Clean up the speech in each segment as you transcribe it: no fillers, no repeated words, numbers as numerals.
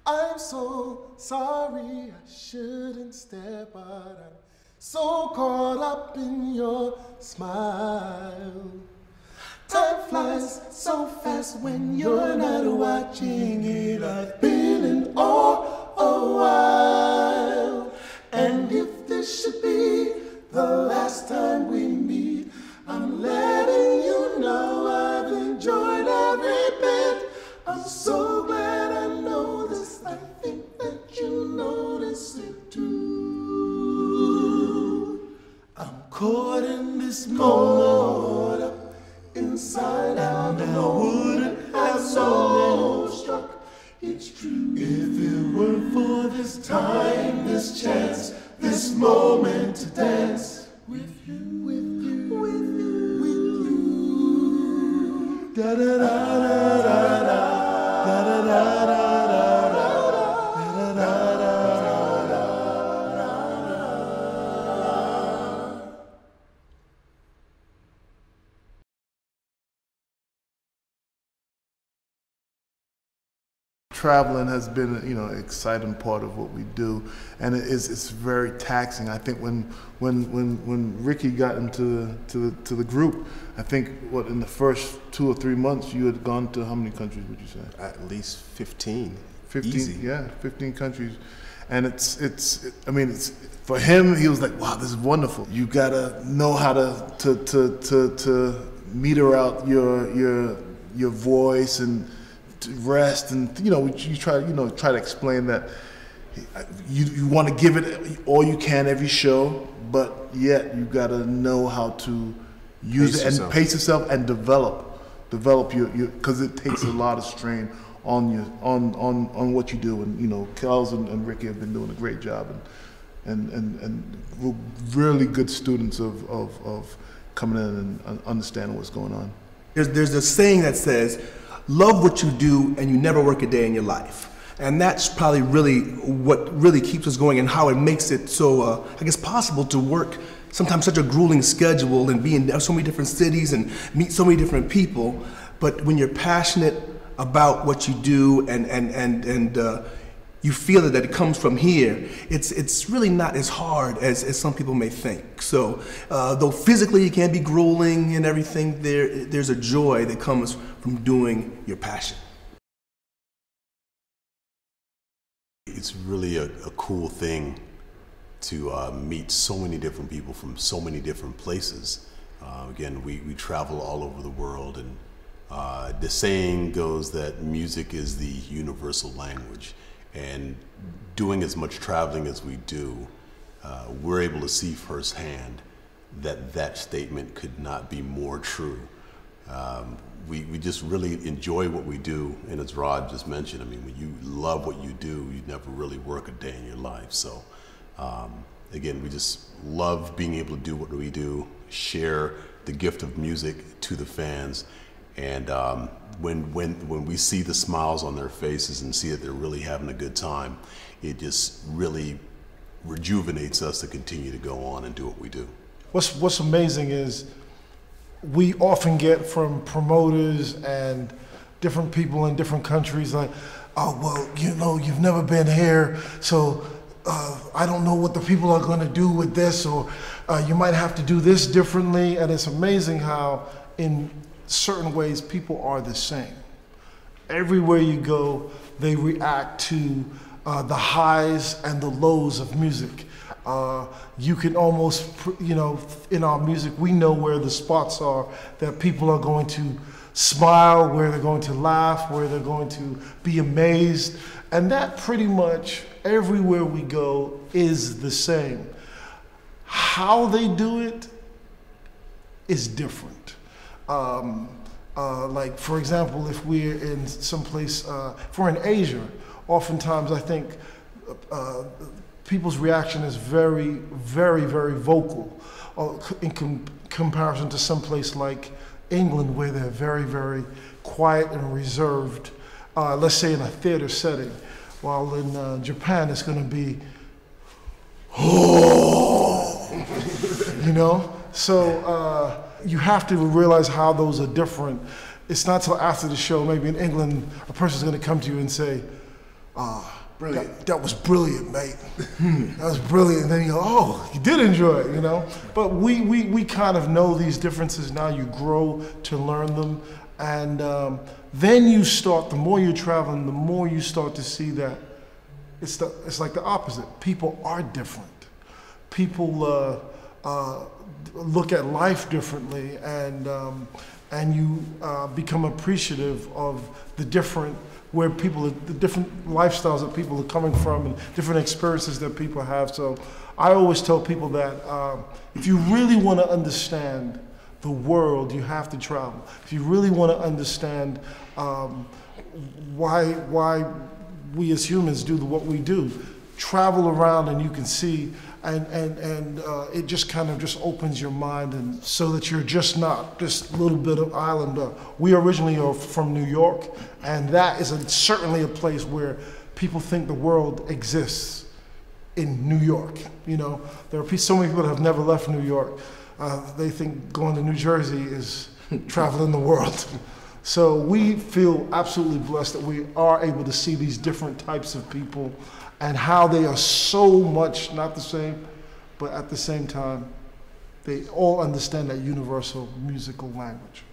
I'm so sorry, I shouldn't stare, but I'm so caught up in your smile. Time flies so fast when you're not watching it. I've been in awe a while. And if this should be the last time we meet, I'm letting you know I've enjoyed every bit. I'm so glad I know this. I think that you notice it too. I'm caught in this moment, inside out, and I wouldn't have so struck. It's true. If it weren't for this time, this chance, this moment to dance with you, with you, with you, with you. Da da da da da da da da da da. Traveling has been, an exciting part of what we do, and it's very taxing. I think when Ricky got into the group, I think in the first 2 or 3 months you had gone to how many countries would you say? At least 15. 15, easy. Yeah, 15 countries, and it's for him. He was like, wow, this is wonderful. You gotta know how to meter out your voice and rest, and you try to explain that you want to give it all you can every show, but yet you got to know how to use it and pace yourself and develop your because it takes a lot of strain on you on what you do. And Kels and Ricky have been doing a great job, and we're really good students of coming in and understanding what's going on. There's a saying that says, love what you do and you never work a day in your life. And that's probably really what really keeps us going, and how it makes it so, I guess, possible to work sometimes such a grueling schedule and be in so many different cities and meet so many different people. But when you're passionate about what you do and you feel that it comes from here, it's really not as hard as some people may think. So though physically it can be grueling and everything, there's a joy that comes from doing your passion. It's really a cool thing to meet so many different people from so many different places. Again, we travel all over the world, and the saying goes that music is the universal language. And doing as much traveling as we do, we're able to see firsthand that statement could not be more true. We just really enjoy what we do, and as Rod just mentioned, when you love what you do, you never really work a day in your life. So again, we just love being able to do what we do, share the gift of music to the fans, and when we see the smiles on their faces and see that they're really having a good time, it just really rejuvenates us to continue to go on and do what we do. What's amazing is we often get from promoters and different people in different countries like, oh, well, you've never been here, so I don't know what the people are going to do with this, or you might have to do this differently. And it's amazing how in certain ways people are the same. Everywhere you go, they react to the highs and the lows of music. You can almost, in our music, we know where the spots are that people are going to smile, where they're going to laugh, where they're going to be amazed. And that pretty much everywhere we go is the same. How they do it is different. Like, for example, if we're in someplace, if we're in Asia, oftentimes I think people's reaction is very, very, very vocal in comparison to someplace like England, where they're very, very quiet and reserved, let's say in a theater setting, while in Japan it's going to be, oh. you know? So you have to realize how those are different. It's not till after the show, maybe in England, a person's gonna come to you and say, brilliant. That was brilliant, mate. That was brilliant. And then you go, oh, you did enjoy it, you know? But we kind of know these differences now. You grow to learn them. And then you start, the more you're traveling, the more you start to see that it's like the opposite. People are different. People look at life differently, and you become appreciative of the different the different lifestyles that people are coming from and different experiences that people have. So I always tell people that if you really want to understand the world, you have to travel. If you really want to understand why we as humans do what we do, travel around and you can see, and it just kind of just opens your mind, and so that you're just not this little bit of island. We originally are from New York, and that is certainly a place where people think the world exists in New York. You know, there are so many people that have never left New York. They think going to New Jersey is traveling the world. So we feel absolutely blessed that we are able to see these different types of people and how they are so much not the same, but at the same time, they all understand that universal musical language.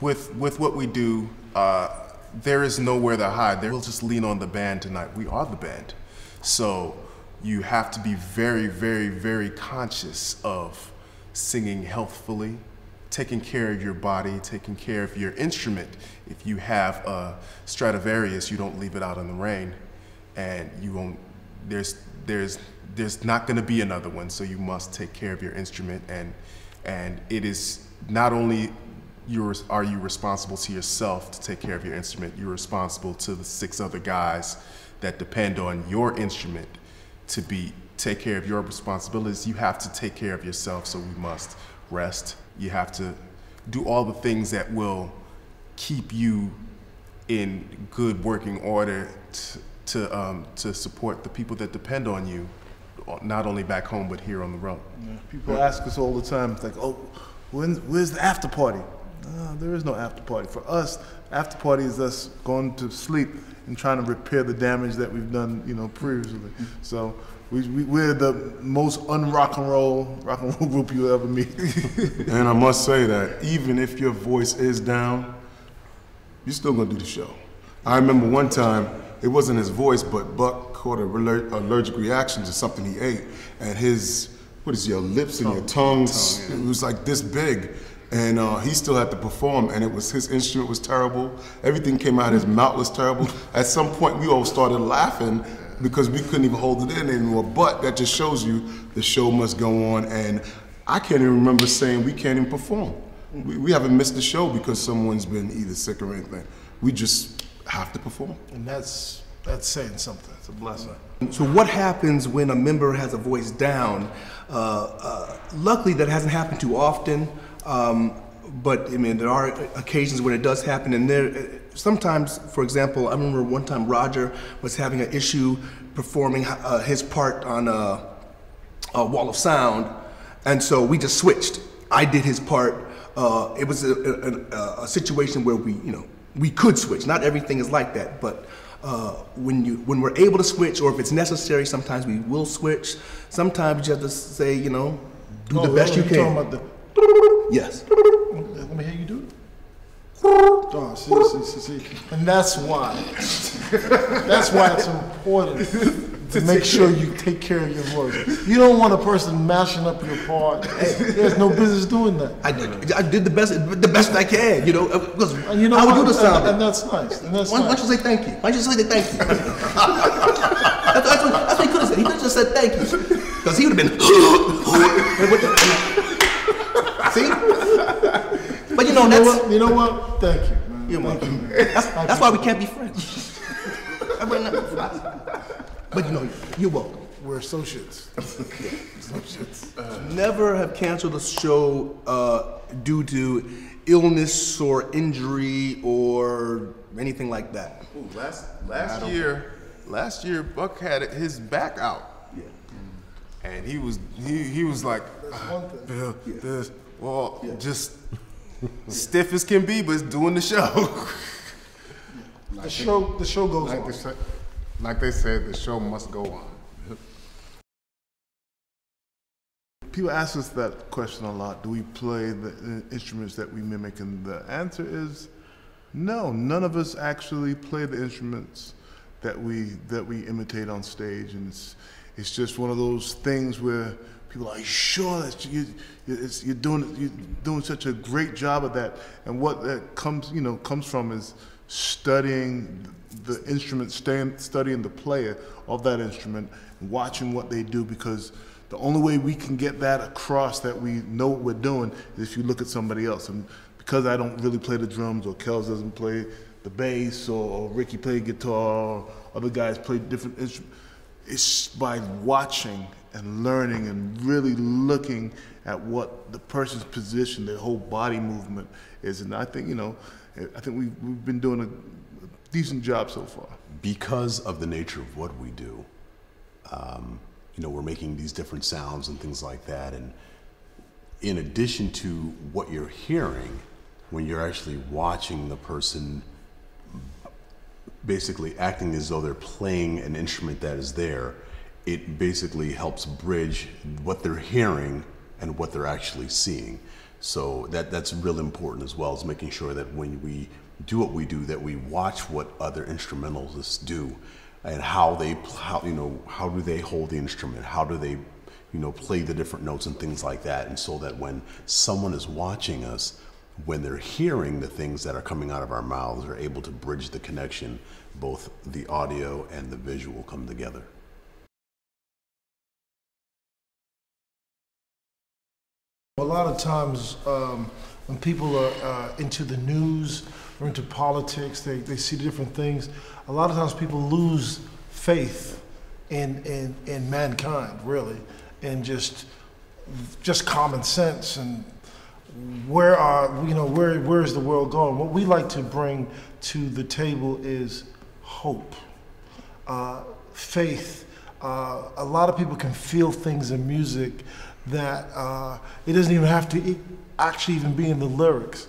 With what we do, there is nowhere to hide. We'll just lean on the band tonight. We are the band. So you have to be very, very, very conscious of singing healthfully, taking care of your body, taking care of your instrument. If you have a Stradivarius, you don't leave it out in the rain, and you won't. There's not going to be another one. So you must take care of your instrument, and it is not only are you responsible to yourself to take care of your instrument, you're responsible to the 6 other guys that depend on your instrument to take care of your responsibilities. You have to take care of yourself, so we must rest. You have to do all the things that will keep you in good working order to support the people that depend on you, not only back home, but here on the road. Yeah, people ask us all the time, it's like, oh, where's the after party? No, there is no after party. For us, after party is us going to sleep and trying to repair the damage that we've done, you know, previously. So we're the most rock and roll group you'll ever meet. And I must say that even if your voice is down, you're still gonna do the show. I remember one time, it wasn't his voice, but Buck caught an allergic reaction to something he ate, and your lips and your tongues, it was like this big. And he still had to perform, and his instrument was terrible. Everything came out, his mouth was terrible. At some point, we all started laughing because we couldn't even hold it in anymore. But that just shows you the show must go on, and I can't even remember saying we can't even perform. We haven't missed the show because someone's been either sick or anything. We just have to perform. And that's saying something. It's a blessing. So what happens when a member has a voice down? Luckily, that hasn't happened too often. But I mean, there are occasions when it does happen, and sometimes, for example, I remember one time Roger was having an issue performing his part on a Wall of Sound, and so we just switched. I did his part. It was a situation where we could switch. Not everything is like that, but when we're able to switch, or if it's necessary, sometimes we will switch. Sometimes you have to say, do the best you can. Yes. Let me hear you do it. Oh, see. And that's why it's important to make sure you take care of your voice. You don't want a person mashing up your part. There's no business doing that. I did the best I can, because I would do the sound. And that's nice. Why don't you say thank you? Why don't you say thank you? That's what he could have said. He could have just said thank you. Because he would have been See? But you know what? Thank you. Man. You're welcome. That's why we can't be friends. But you're welcome. We're associates. Associates. Never have canceled a show due to illness or injury or anything like that. Ooh, last year last year Buck had his back out. Yeah. And he was like, Bill, just stiff as can be, but it's doing the show. The show goes on. Like they said, the show must go on. People ask us that question a lot. Do we play the instruments that we mimic? And the answer is no. None of us actually play the instruments that we imitate on stage, and it's just one of those things where people are like, sure that you're doing such a great job of that. And what that comes from is studying the instrument, studying the player of that instrument, and watching what they do, because the only way we can get that across that we know what we're doing is if you look at somebody else. And because I don't really play the drums, or Kels doesn't play the bass, or Ricky played guitar, or other guys play different instruments, it's by watching and learning and really looking at what the person's position, their whole body movement is. And I think, we've been doing a decent job so far. Because of the nature of what we do, we're making these different sounds and things like that. And in addition to what you're hearing, when you're actually watching the person basically acting as though they're playing an instrument that is there, it basically helps bridge what they're hearing and what they're actually seeing. So that's really important, as well as making sure that when we do what we do, that we watch what other instrumentalists do, and how do they hold the instrument, how do they play the different notes and things like that. And so that when someone is watching us, when they're hearing the things that are coming out of our mouths, they're able to bridge the connection, both the audio and the visual come together. A lot of times when people are into the news or into politics, they see different things. A lot of times people lose faith in mankind, really, and just common sense, and where is the world going? What we like to bring to the table is hope, faith. A lot of people can feel things in music that it doesn't even have to actually even be in the lyrics.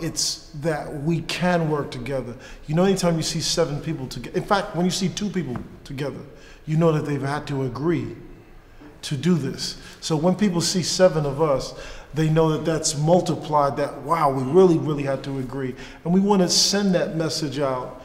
It's that we can work together. Anytime you see 7 people together, in fact, when you see 2 people together, you know that they've had to agree to do this. So when people see 7 of us, they know that that's multiplied, that, wow, we really, really had to agree. And we want to send that message out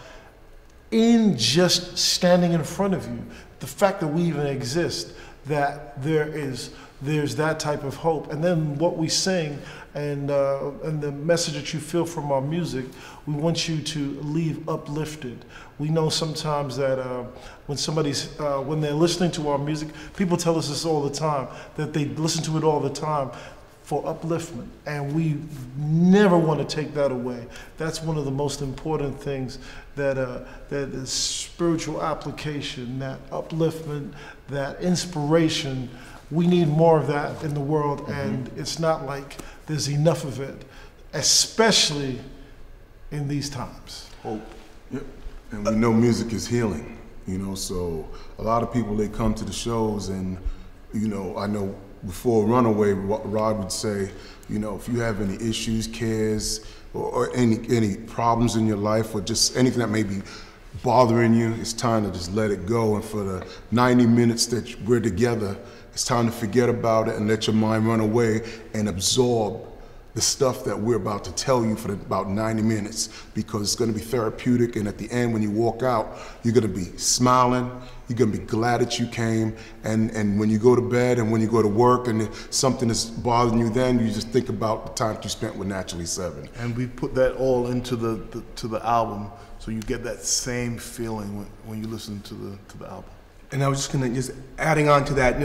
in just standing in front of you. The fact that we even exist, that there's that type of hope. And then what we sing and the message that you feel from our music, we want you to leave uplifted. We know sometimes that when they're listening to our music, people tell us this all the time, that they listen to it all the time for upliftment, and we never want to take that away. That's one of the most important things, that the spiritual application, that upliftment, that inspiration. We need more of that in the world, and it's not like there's enough of it, especially in these times. Hope. Yep. And we know music is healing, so a lot of people, they come to the shows, and I know before Runaway, Rod would say, if you have any issues, cares, or any problems in your life, or just anything that may be bothering you, it's time to just let it go. And for the 90 minutes that we're together, it's time to forget about it and let your mind run away and absorb the stuff that we're about to tell you for about 90 minutes, because it's going to be therapeutic. And at the end, when you walk out, you're going to be smiling. You're going to be glad that you came. And when you go to bed and when you go to work and if something is bothering you, then you just think about the time you spent with Naturally 7. And we put that all into the album, so you get that same feeling when you listen to the album. And I was just adding on to that,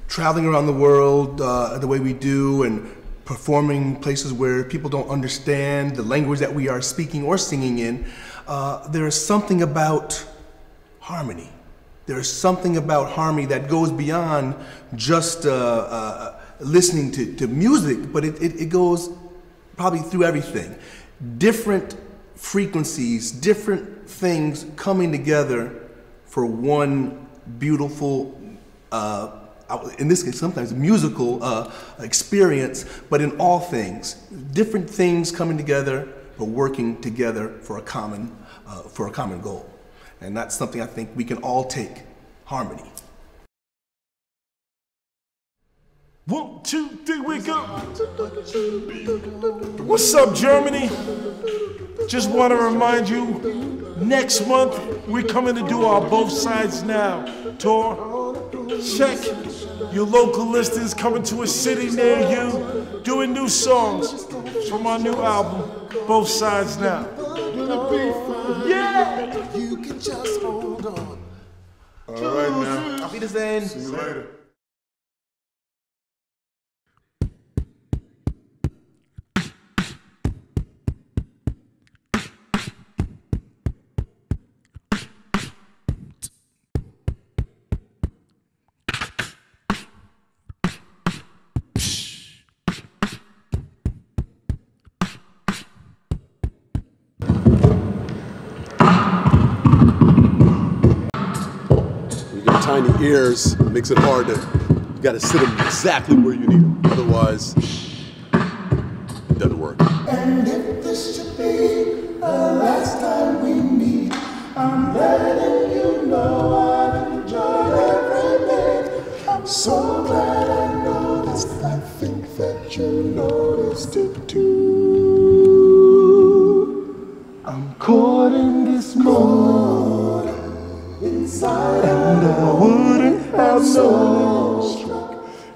traveling around the world the way we do, and performing places where people don't understand the language that we are speaking or singing in, there is something about harmony. There is something about harmony that goes beyond just listening to music, but it goes probably through everything. Different frequencies, different things coming together for one beautiful, in this case, sometimes musical experience, but in all things, different things coming together, but working together for a common goal. And that's something I think we can all take, harmony. 1, 2, 3, we go. What's up, Germany? Just want to remind you, next month we're coming to do our Both Sides Now tour. Check your local listings, coming to a city near you, doing new songs from our new album, Both Sides Now. Yeah! You can just hold on. All right, now. Auf Wiedersehen. See you later. Tiny ears makes it hard to, you gotta sit them exactly where you need them. Otherwise, it doesn't work. And if this should be the last time we meet, I'm letting you know I've enjoyed every minute. I'm so glad I noticed. I think that you noticed it too. I'm caught in this mode inside, and I wouldn't have known.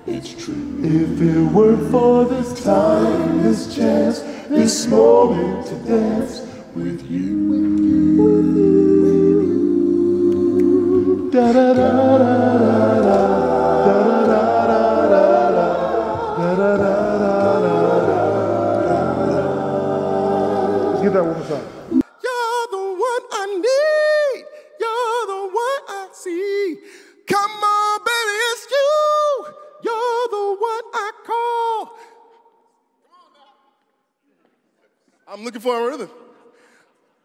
It's true. If it weren't for this time, this chance, this moment to dance with you, da da da da da da da da da da. Let's get that one more time. You're the one I need. You're the one I see. Come on, baby, it's you. You're the one I call. I'm looking for a rhythm.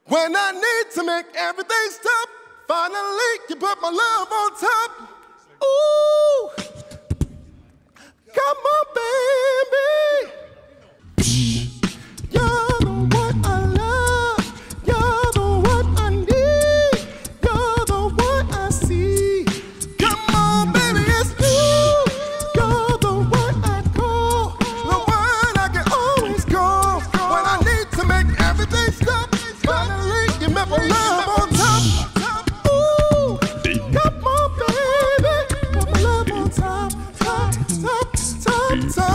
When I need to make everything stop, finally you put my love on top. Ooh, come on, baby. You're the one I love. You're the one I need. You're the one I see. Come on, baby, it's you. You're the one I call. The one I can always call. When I need to make everything stop, finally you met my love on top. Ooh, come on, baby, put my love on top, top, top, top, top.